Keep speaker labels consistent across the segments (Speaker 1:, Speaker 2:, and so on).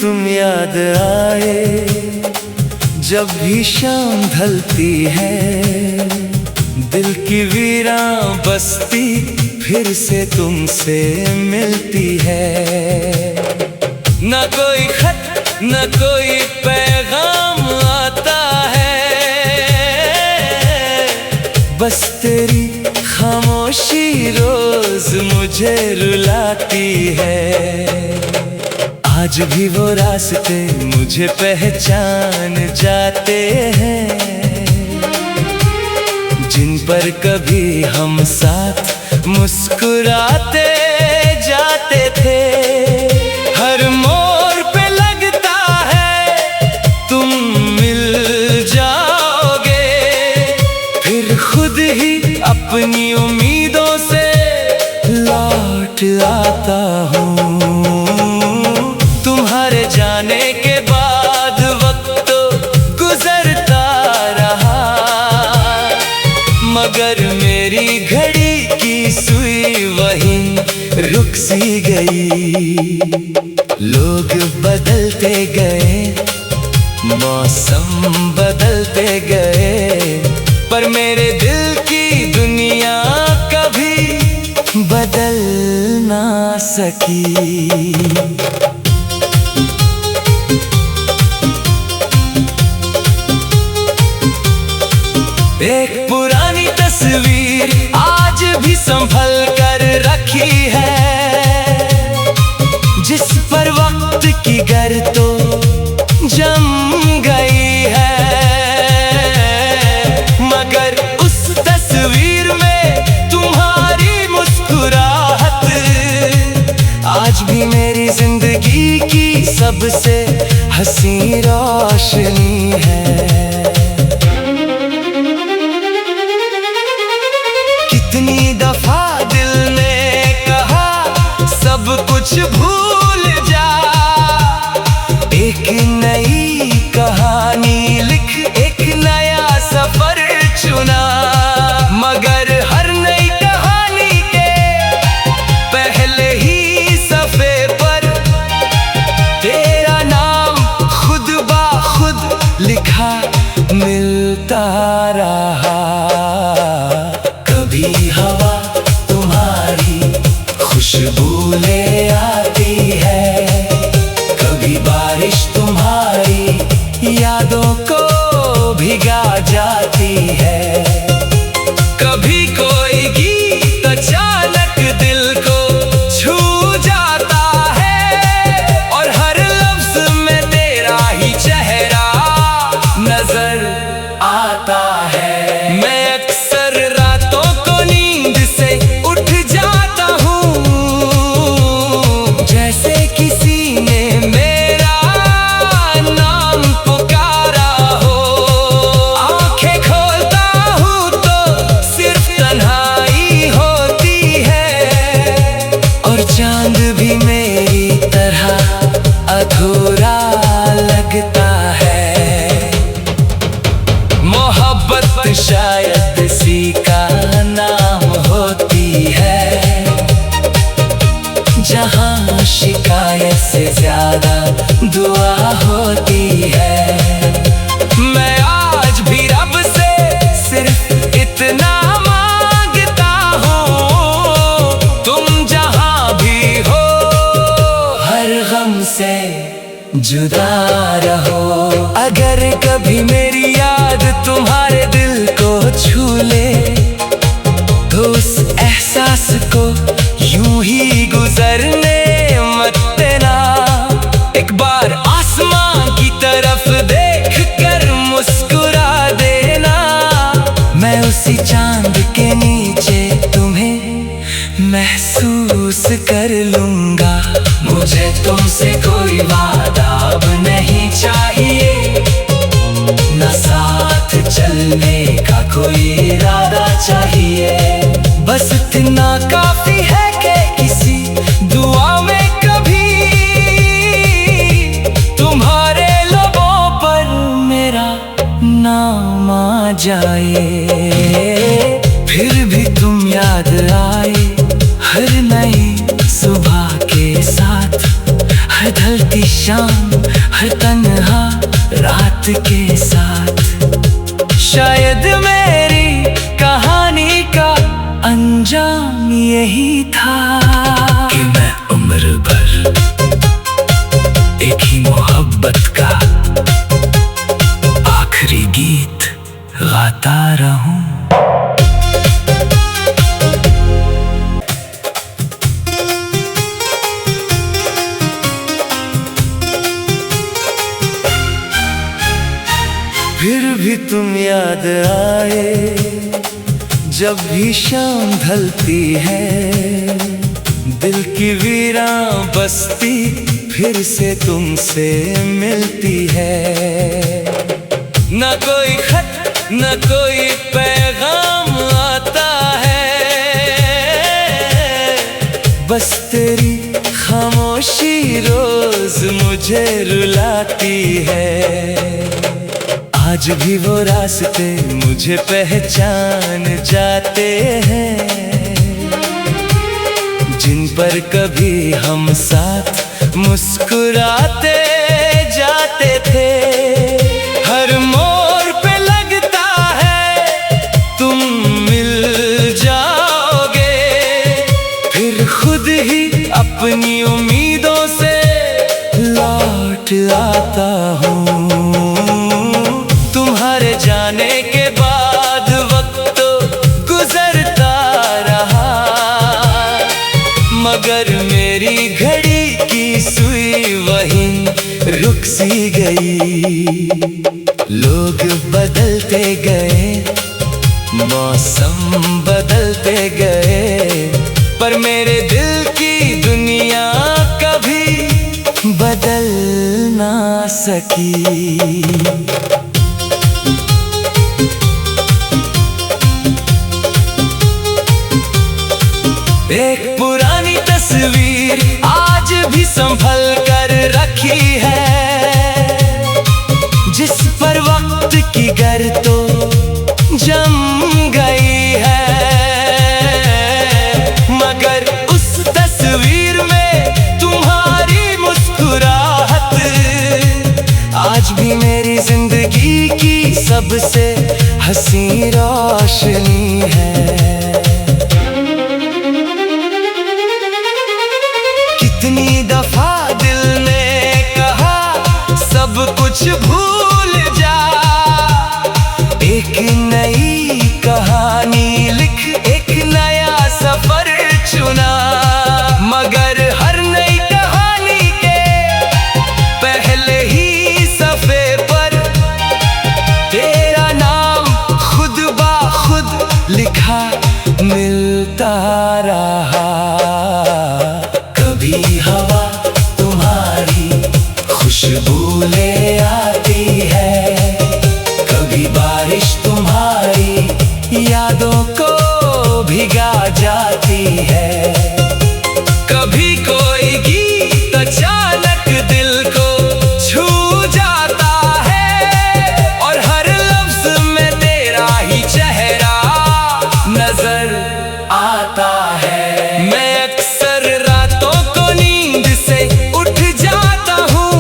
Speaker 1: तुम याद आए, जब भी शाम ढलती है दिल की वीरान बस्ती फिर से तुमसे मिलती है। न कोई खत न कोई पैगाम आता है, बस तेरी खामोशी रोज मुझे रुलाती है। आज भी वो रास्ते मुझे पहचान जाते हैं, जिन पर कभी हम साथ मुस्कुराते जाते थे। हर मोड़ पे लगता है तुम मिल जाओगे, फिर खुद ही अपनी उम्मीदों से लौट आता हूँ। तुम्हारे जाने के बाद वक्त तो गुजरता रहा, मगर मेरी घड़ी की सुई वहीं रुक सी गई। लोग बदलते गए, मौसम बदलते गए, पर मेरे दिल की दुनिया कभी बदल ना सकी। एक पुरानी तस्वीर आज भी संभल कर रखी है, जिस पर वक्त की गर तो जम गई है, मगर उस तस्वीर में तुम्हारी मुस्कुराहट आज भी मेरी जिंदगी की सबसे हसी रोशनी है। कितनी दफा दिल ने कहा सब कुछ भूल जा, एक नई कहानी लिख एक नया सफर चुना, मगर हर नई कहानी के पहले ही सफे पर तेरा नाम खुद ब खुद लिखा मिलता रहा। कभी हवा तुम्हारी खुशबू ले आती है, कभी बारिश तुम्हारी यादों को भिगा जाती है, कभी कोई गीत अचानक दिल को छू जाता है, और हर लफ्ज में तेरा ही चेहरा नजर आता है। मैं अक्सर रातों को नींद से उठ जाता हूँ, जैसे किसी ने मेरा नाम पुकारा हो। आंखें खोलता हूँ तो सिर्फ तन्हाई होती है, और चांद भी मेरी तरह अधूरा लगता है। मोहब्बत शायद इसी का नाम होती है, जहाँ शिकायत से ज्यादा दुआ होती है। मैं आज भी रब से सिर्फ इतना मांगता हूँ, तुम जहाँ भी हो हर गम से जुदा रहो। अगर कभी मेरी याद तुम्हारे दिल को छू ले, तो उस एहसास को यूं ही गुजरने मत देना। एक बार आसमां की तरफ देख कर मुस्कुरा देना, मैं उसी चांद के नीचे तुम्हें महसूस कर लूंगा। मुझे तुमसे कोई वादा अब नहीं चाहिए, न साथ चलने का कोई इरादा चाहिए, बस इतना काफी है कि किसी दुआ में कभी तुम्हारे लबों पर मेरा नाम आ जाए। फिर भी तुम याद आए हर नई सुबह के साथ, हर ढलती शाम हर तन्हा रात के साथ। शायद मेरी कहानी का अंजाम यही था कि मैं उम्र भर एक ही मोहब्बत का आखिरी गीत गाता रहूं। फिर भी तुम याद आए जब भी शाम ढलती है। दिल की वीरान बस्ती फिर से तुमसे मिलती है। न कोई खत न कोई पैगाम आता है, बस तेरी खामोशी रोज मुझे रुलाती है। आज भी वो रास्ते मुझे पहचान जाते हैं, जिन पर कभी हम साथ मुस्कुराते जाते थे। हर मोड़ पे लगता है तुम मिल जाओगे, फिर खुद ही अपनी उम्मीदों से लौट आता हूँ। तुम्हारे जाने के बाद वक्त तो गुजरता रहा, मगर मेरी घड़ी की सुई वहीं रुक सी गई। लोग बदलते गए, मौसम बदलते गए, पर मेरे दिल की दुनिया कभी बदल ना सकी। एक पुरानी तस्वीर आज भी संभल कर रखी है, जिस पर वक्त की गर तो जम गई है। मगर उस तस्वीर में तुम्हारी मुस्कुराहट आज भी मेरी जिंदगी की सबसे हंसी रोशनी है। कितनी दफा दिल ने कहा सब कुछ भूल जा, एक नई कहानी लिख एक नया सफर चुना। मगर हर नई कहानी के पहले ही सफे पर तेरा नाम खुद ब खुद लिखा मिलता रहा। कभी हवा तुम्हारी खुशबू ले आती है, कभी बारिश तुम्हारी यादों को भिगा जाती है। कभी कोई गीत अचानक दिल को छू जाता है, और हर लफ्ज में तेरा ही चेहरा नजर आता है। मैं अक्सर रातों को नींद से उठ जाता हूँ,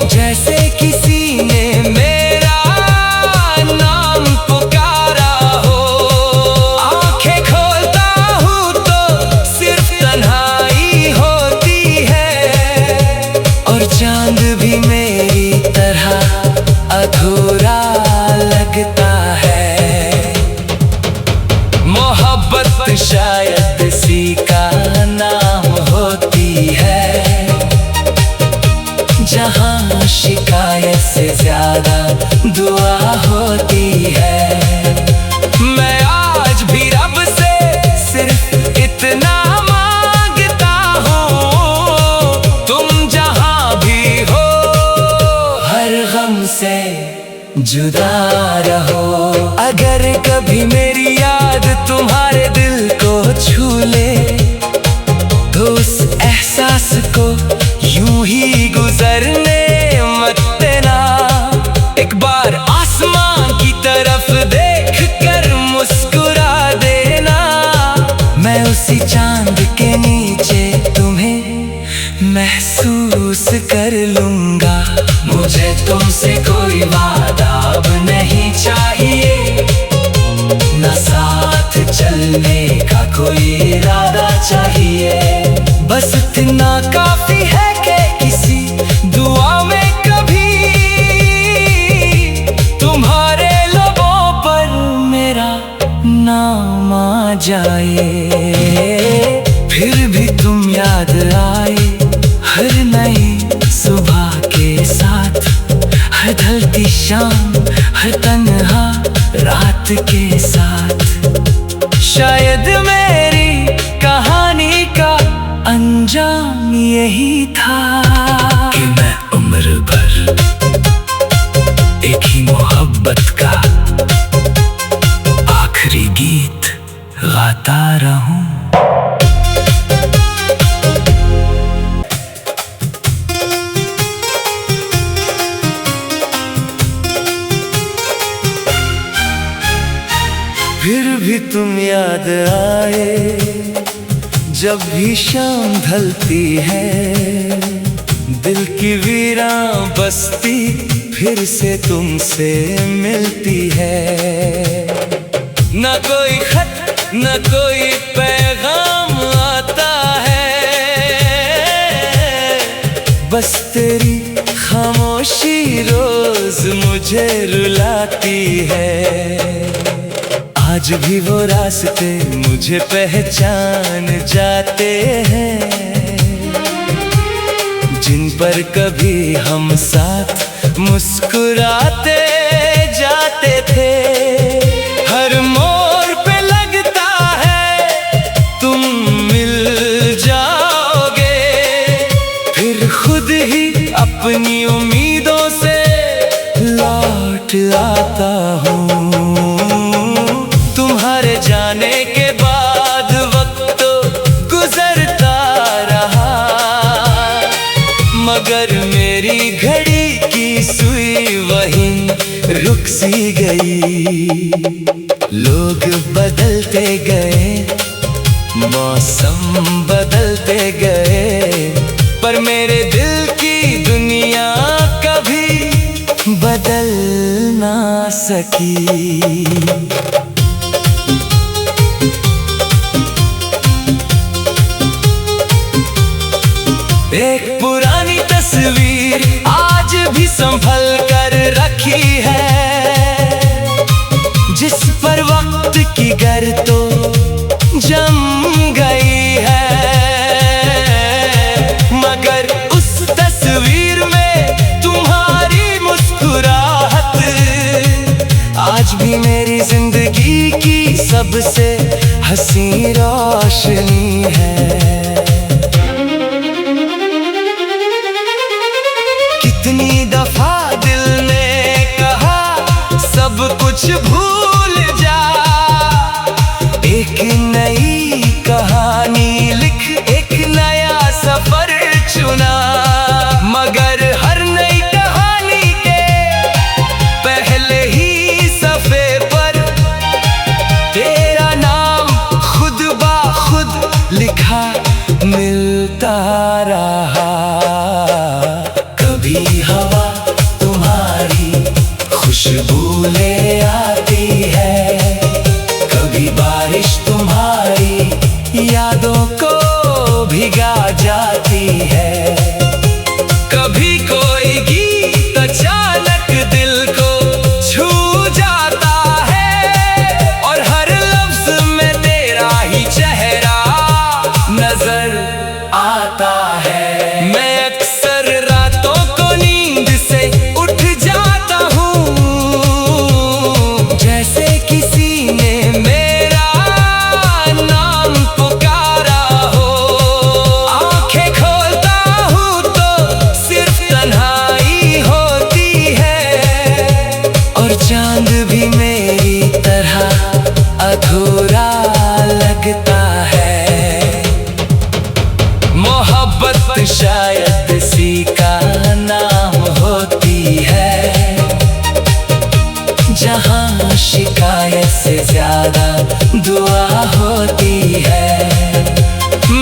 Speaker 1: जैसे किसी ने मेरा नाम पुकारा हो। आंखें खोलता हूँ तो सिर्फ तन्हाई होती है, और चांद भी मेरी तरह अधूरा लगता है। मोहब्बत शायद इसी का नाम होती है, जहां शिकायत से ज्यादा दुआ होती है। मैं आज भी रब से सिर्फ इतना मांगता हूँ, तुम जहां भी हो हर गम से जुदा रहो। अगर कभी मेरी याद तुम्हारे दिल को छू ले, तो उस एहसास को यूं ही गुजरने मत देना। एक बार आसमां की तरफ देख कर मुस्कुरा देना। मैं उसी चांद के नीचे तुम्हें महसूस कर जाए, फिर भी तुम याद आए हर नई सुबह के साथ, हर ढलती शाम, हर तन्हा रात के साथ। शायद मेरी कहानी का अंजाम यही था कि मैं उम्र भर एक ही मोहब्बत का आखिरी गीत गाता रहूं। फिर भी तुम याद आए जब भी शाम ढलती है, दिल की वीरान बस्ती फिर से तुमसे मिलती है। न कोई खत न कोई पैगाम आता है, बस तेरी खामोशी रोज मुझे रुलाती है। आज भी वो रास्ते मुझे पहचान जाते हैं, जिन पर कभी हम साथ मुस्कुराते जाते थे। हर मोड़ पे लगता है तुम मिल जाओगे, फिर खुद ही अपनी उम्मीदों से लौट आता हूँ। तुम्हारे जाने के बाद वक्त तो गुजरता रहा, मगर मेरी घड़ी की सुई वहीं रुक सी गई। लोग बदलते गए, मौसम बदलते गए, पर मेरे दिल की दुनिया कभी बदल ना सकी। एक पुरानी तस्वीर आज भी संभल कर रखी है, जिस पर वक्त की गर तो जम गई है, मगर उस तस्वीर में तुम्हारी मुस्कुराहट आज भी मेरी जिंदगी की सबसे हसी रोशनी है। कितनी दफा दिल ने कहा सब कुछ भूल जा, एक नई कहानी लिख, एक नया सफर चुना, मगर हर नई कहानी के पहले ही सफे पर तेरा नाम खुद ब खुद लिखा मिलता रहा। कभी हवा तुम्हारी खुशबू ले आती है, कभी बारिश तुम्हारी यादों को भिगा जाती है, कभी कोई गीत अचानक दिल को छू जाता है, और हर लफ्ज में तेरा ही चेहरा नजर आता है। मैं अक्सर रातों को नींद से उठ जाता हूँ, जैसे किसी ने मेरा नाम पुकारा हो। आंखें खोलता हूँ तो सिर्फ तन्हाई होती है, और चांद भी मेरी तरह अधूरा लगता है। मोहब्बत शायद इसी का नाम होती है, जहां शिकायत से ज्यादा दुआ होती है।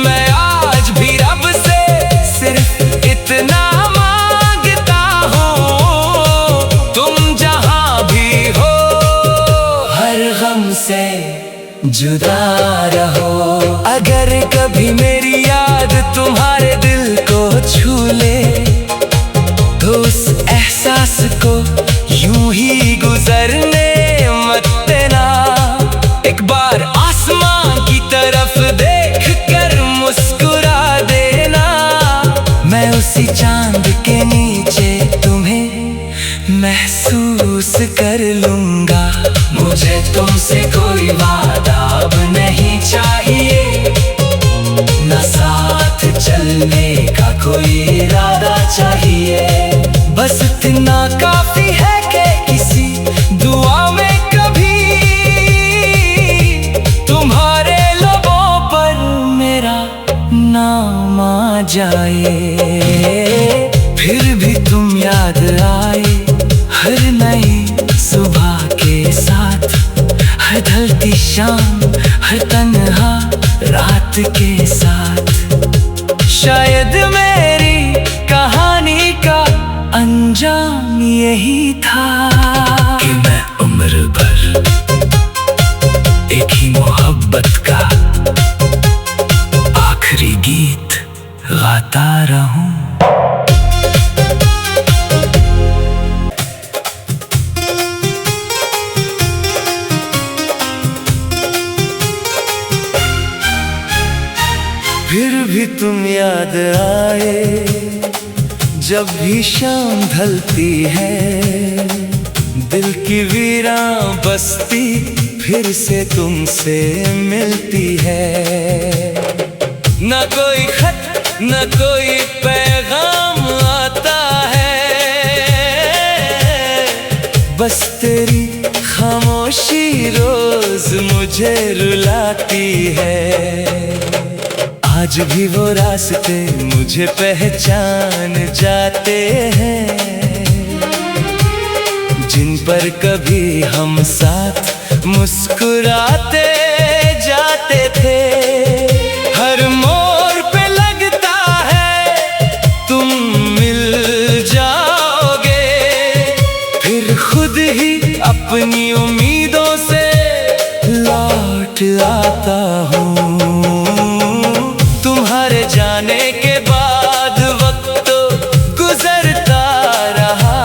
Speaker 1: मैं आज भी रब से सिर्फ इतना मांगता हूँ, तुम जहां भी हो हर गम से जुदा रहो। अगर कभी मेरी याद तुम्हारे दिल को छू ले, तो उस एहसास को यूं ही गुजरने मत देना। एक बार आसमां तुमसे कोई वादा अब नहीं चाहिए, न साथ चलने का कोई इरादा चाहिए। बस इतना काफी है कि किसी दुआ में कभी तुम्हारे लबों पर मेरा नाम आ जाए। फिर भी तुम याद आए हर नई सुबह के साथ, हर ढलती शाम, हर तन्हा रात के साथ। शायद मेरी कहानी का अंजाम यही था कि मैं उम्र भर एक ही मोहब्बत का आखिरी गीत गाता रहूं। फिर भी तुम याद आए जब भी शाम ढलती है, दिल की वीरान बस्ती फिर से तुमसे मिलती है। न कोई खत न कोई पैगाम आता है, बस तेरी खामोशी रोज मुझे रुलाती है। आज भी वो रास्ते मुझे पहचान जाते हैं, जिन पर कभी हम साथ मुस्कुराते जाते थे। हर मोड़ पे लगता है तुम मिल जाओगे, फिर खुद ही अपनी उम्मीदों से लौट आता हूँ। जाने के बाद वक्त तो गुजरता रहा,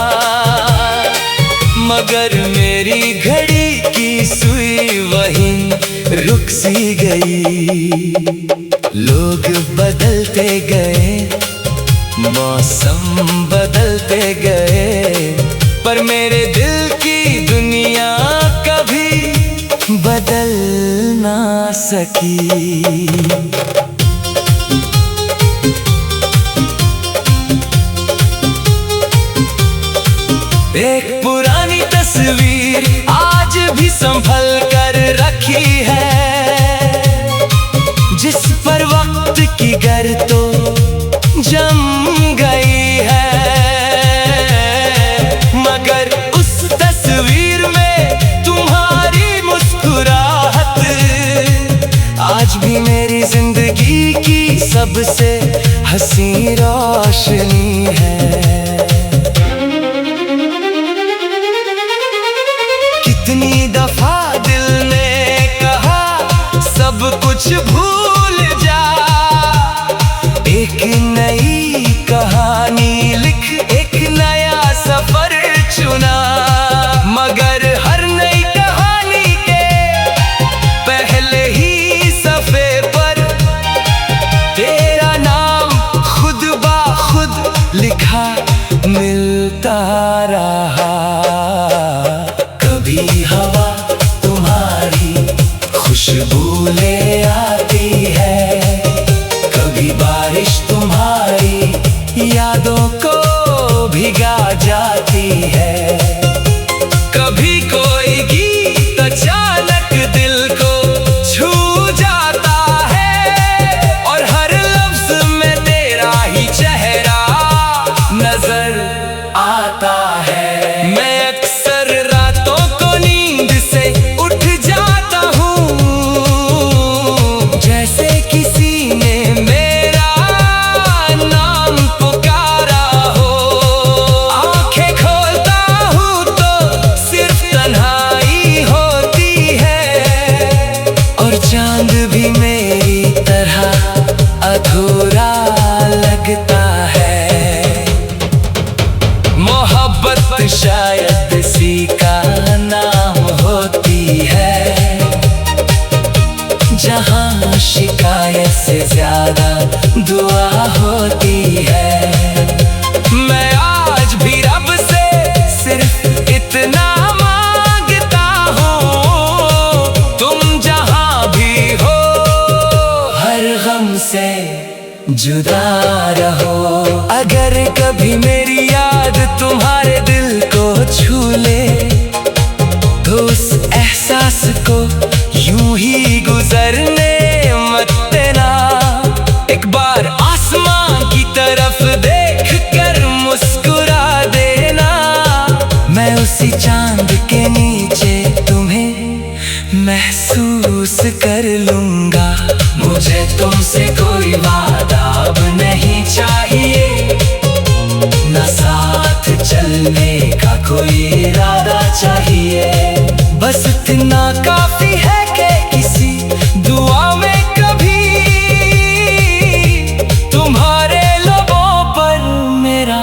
Speaker 1: मगर मेरी घड़ी की सुई वहीं रुक सी गई। लोग बदलते गए, मौसम बदलते गए, पर मेरे दिल की दुनिया कभी बदल ना सकी। एक पुरानी तस्वीर आज भी संभल कर रखी है, जिस पर वक्त की गर तो जम गई है, मगर उस तस्वीर में तुम्हारी मुस्कुराहट आज भी मेरी जिंदगी की सबसे हसी रोशनी है। कितनी दफा दिल ने कहा सब कुछ भूल जा, एक नई कहानी लिख, एक नया सफर चुना, मगर हर नई कहानी के पहले ही सफे पर तेरा नाम खुद ब खुद लिखा मिलता रहा। कभी हवा तुम्हारी खुशबू ले आती है, कभी बारिश तुम्हारी यादों को भिगा जाती है, कभी कोई गीत अचानक दिल को छू जाता है, और हर लफ्ज में तेरा ही चेहरा नजर आता है। मैं अक्सर रातों को नींद से उठ जाता हूँ, जैसे किसी ने मेरा नाम पुकारा हो। आंखें खोलता हूँ तो सिर्फ तन्हाई होती है, और चांद भी मेरी तरह अधूरा लगता है। मोहब्बत शायद इसी का नाम होती है, जहाँ शिकायत से ज्यादा दुआ होती है। मैं आज भी रब से सिर्फ इतना मांगता हूँ जुदा रहो। अगर कभी मेरी याद तुम्हारे दिल को छू ले, तो उस एहसास को यूं ही गुजरने मत देना। एक बार आसमां की तरफ देख कर मुस्कुरा देना। मैं उसी चांद के नीचे तुम्हें महसूस कर लूंगा। मुझे तुमसे कोई वादा अब नहीं चाहिए, ना साथ चलने का कोई इरादा चाहिए। बस इतना काफी है कि किसी दुआ में कभी तुम्हारे लबों पर मेरा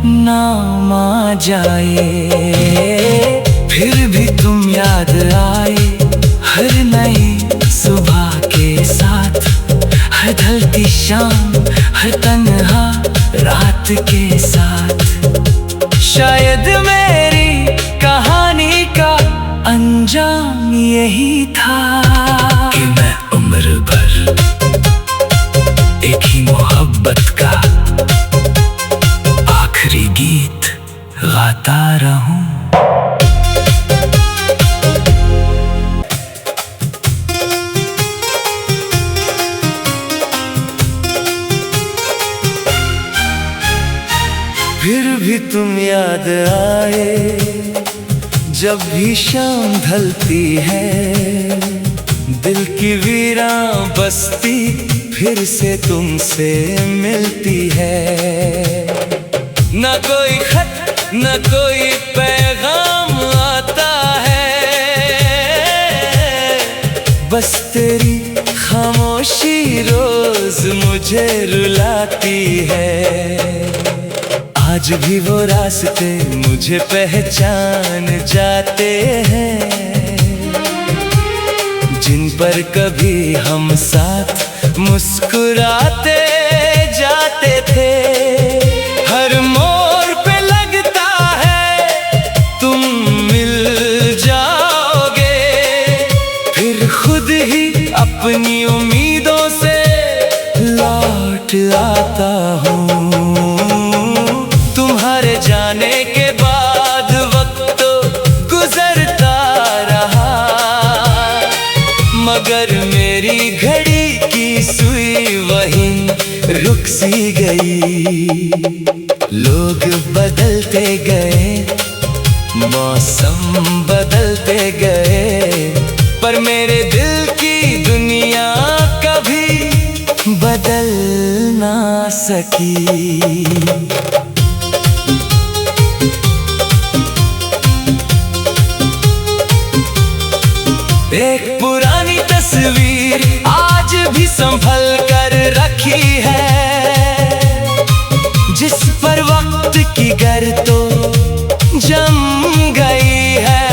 Speaker 1: नाम आ जाए। फिर भी तुम याद आए हर नई सुबह के साथ, हर ढलती शाम, हर तन्हा रात के साथ। शायद मेरी कहानी का अंजाम यही था कि मैं उम्र भर एक ही मोहब्बत का आखिरी गीत गाता रहूं। फिर भी तुम याद आए जब भी शाम ढलती है। दिल की वीरान बस्ती फिर से तुमसे मिलती है। न कोई खत न कोई पैगाम आता है, बस तेरी खामोशी रोज मुझे रुलाती है। आज भी वो रास्ते मुझे पहचान जाते हैं, जिन पर कभी हम साथ मुस्कुराते जाते थे। हर मोड़ पे लगता है तुम मिल जाओगे, फिर खुद ही अपनी उम्मीदों से लौट आता हूँ। जाने के बाद वक्त तो गुजरता रहा, मगर मेरी घड़ी की सुई वहीं रुक सी गई। लोग बदलते गए, मौसम बदलते गए, पर मेरे दिल की दुनिया कभी बदल ना सकी। एक पुरानी तस्वीर आज भी संभल कर रखी है, जिस पर वक्त की गर तो जम गई है।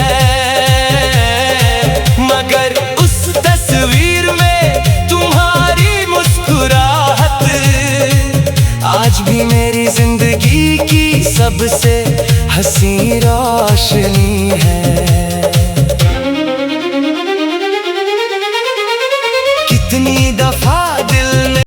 Speaker 1: मगर उस तस्वीर में तुम्हारी मुस्कुराहट आज भी मेरी जिंदगी की सबसे हसी रोशनी है। कितनी दफा